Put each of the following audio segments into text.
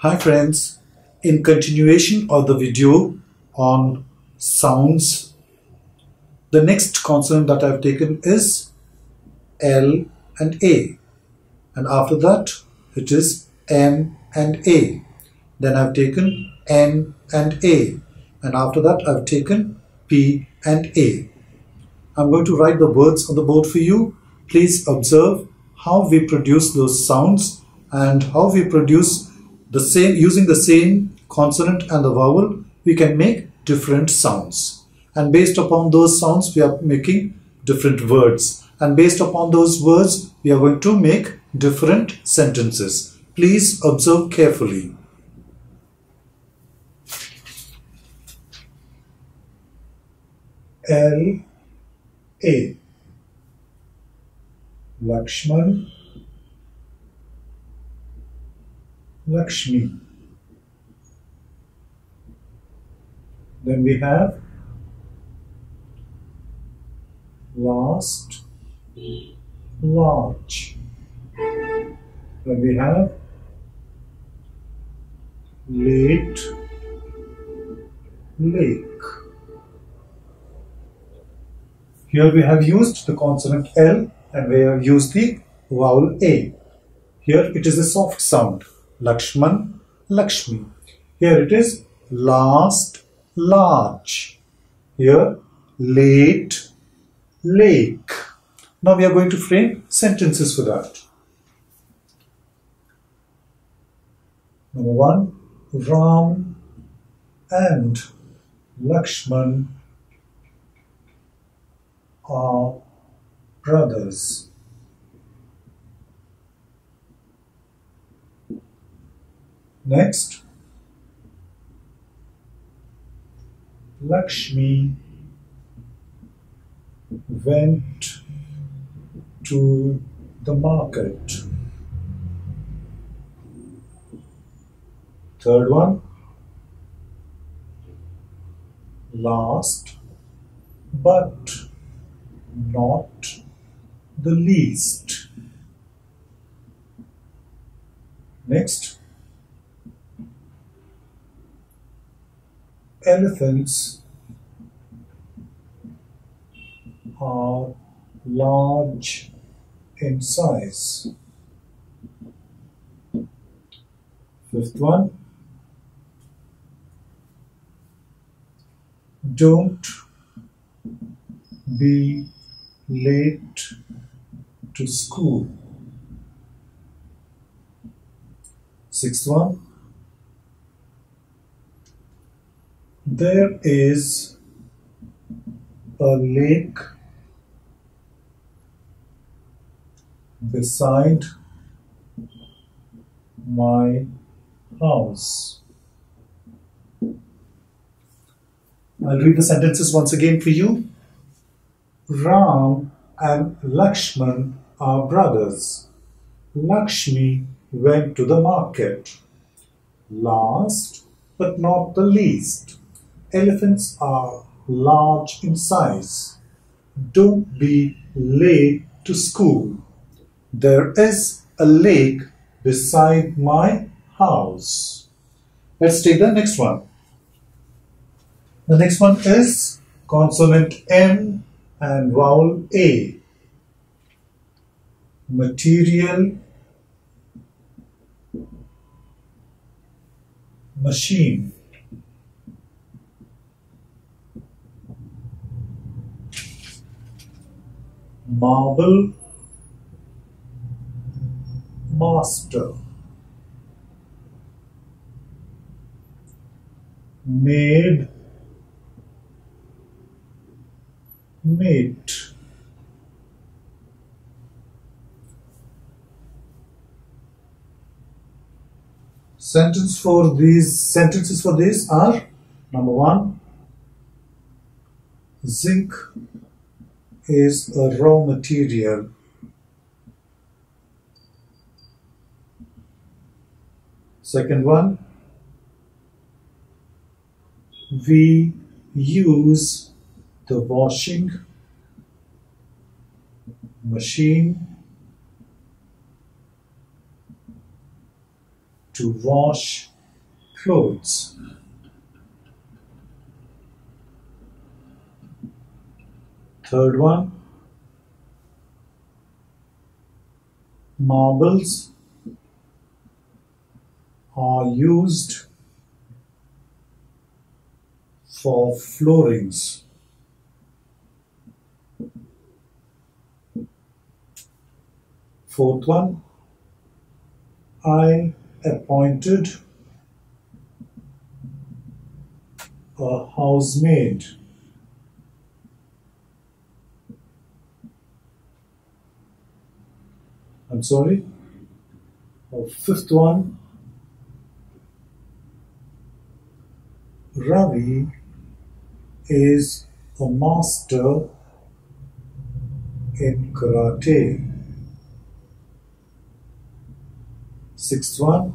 Hi friends, in continuation of the video on sounds, the next consonant that I've taken is L and A, and after that it is M and A. Then I've taken N and A, and after that I've taken P and A. I'm going to write the words on the board for you. Please observe how we produce those sounds and how we produce the same, using the same consonant and the vowel, we can make different sounds. And based upon those sounds, we are making different words. And based upon those words, we are going to make different sentences. Please observe carefully. L A, Lakshman, Lakshmi. Then we have last, large. Then we have late, lake. Here we have used the consonant L and we have used the vowel A. Here it is a soft sound, Lakshman, Lakshmi. Here it is last, large. Here late, lake. Now we are going to frame sentences for that. Number one, Ram and Lakshman are brothers. Next, Lakshmi went to the market. Third one, last but not the least. Next, elephants are large in size. Fifth one, don't be late to school. Sixth one, there is a lake beside my house. I'll read the sentences once again for you. Ram and Lakshman are brothers. Lakshmi went to the market. Last but not the least, elephants are large in size. Don't be late to school. There is a lake beside my house. Let's take the next one. The next one is consonant M and vowel A. Material, machine. Marble, master. Maid, mate. Sentences for these are: number one, zinc is a raw material. Second one, we use the washing machine to wash clothes. Third one, marbles are used for floorings. Fourth one, I appointed a housemaid. I'm sorry. Fifth one, Ravi is a master in karate. Sixth one,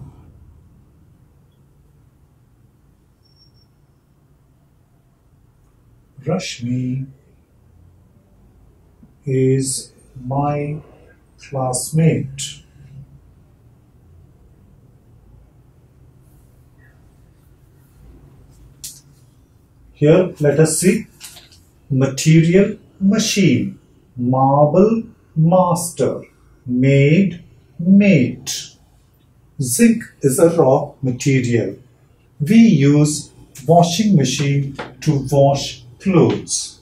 Rashmi is my classmate. Here let us see material, machine, marble, master, maid, mate. Zinc is a raw material. We use washing machine to wash clothes.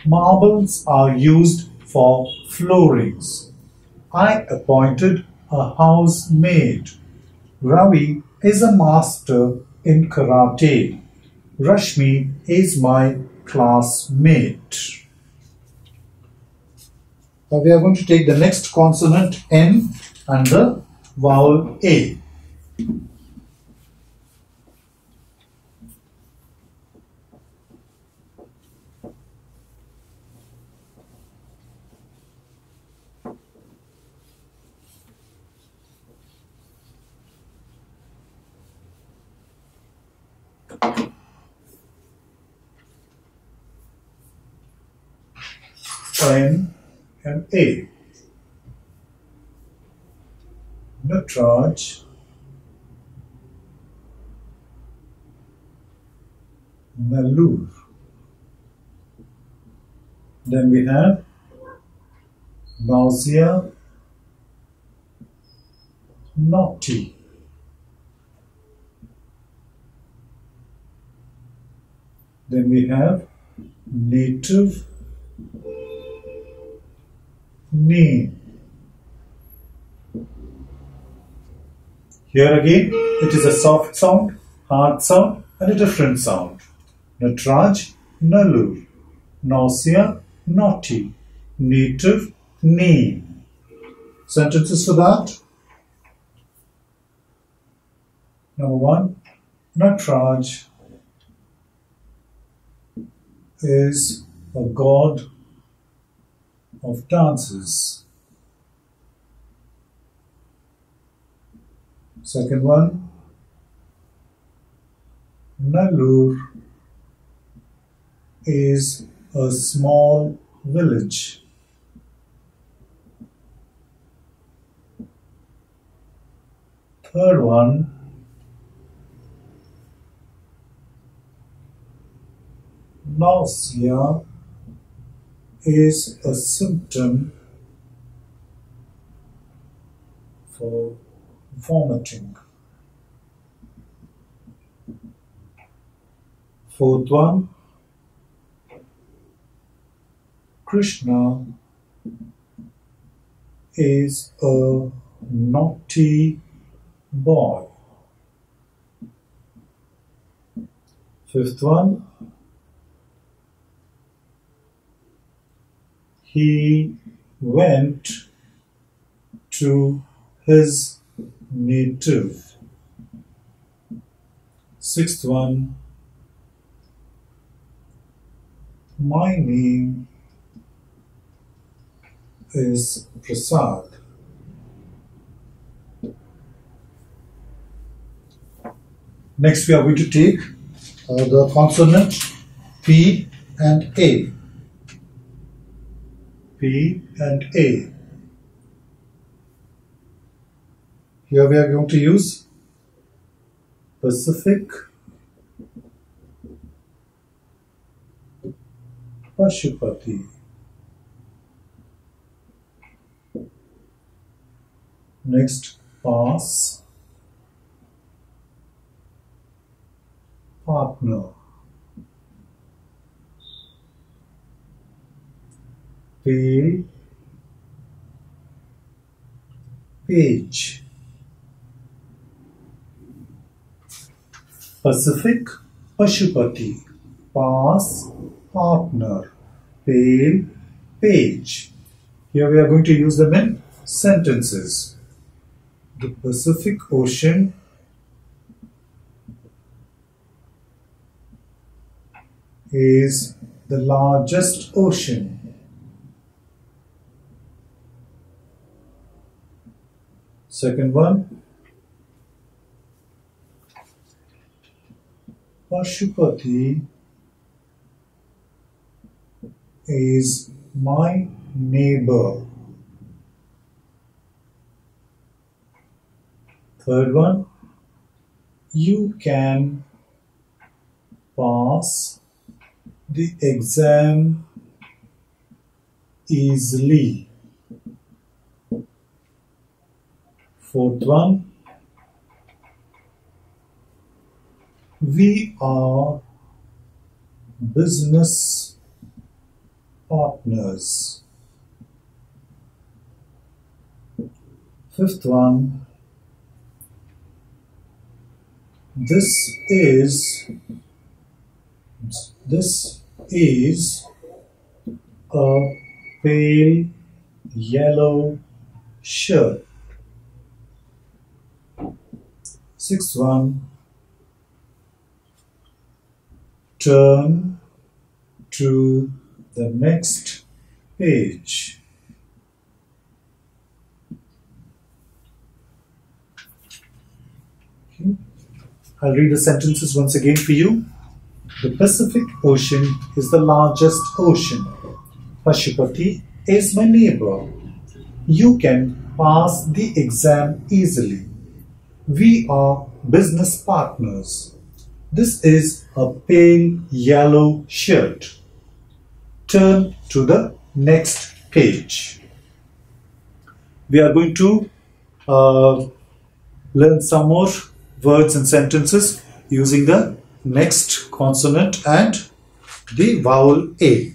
Marbles are used for floorings. I appointed a housemaid. Ravi is a master in karate. Rashmi is my classmate. Now we are going to take the next consonant N and the vowel A. N and A. Natraj, Nallur. Then we have nausea, naughty. Then we have native, name. Here again, it is a soft sound, hard sound and a different sound. Natraj, Nallur. Nausea, naughty. Native, name. Sentences for that. Number one, Natraj is a god of dances. Second one, Nallur is a small village. Third one, nausea is a symptom for vomiting. Fourth one, Krishna is a naughty boy. Fifth one, he went to his native. Sixth one, my name is Prasad. Next we are going to take the consonant P and A. P and A. Here we are going to use Pacific, Pashupati. Next, pass, partner. Pale, page. Pacific, Pashupati. Pass, partner. Pale, page. Here we are going to use them in sentences. The Pacific Ocean is the largest ocean. Second one, Pashupati is my neighbor. Third one, you can pass the exam easily. Fourth one, we are business partners. Fifth one, this is a pale yellow shirt. Sixth one, turn to the next page. Okay. I'll read the sentences once again for you. The Pacific Ocean is the largest ocean. Pashupati is my neighbor. You can pass the exam easily. We are business partners. This is a pale yellow shirt. Turn to the next page. We are going to learn some more words and sentences using the next consonant and the vowel A.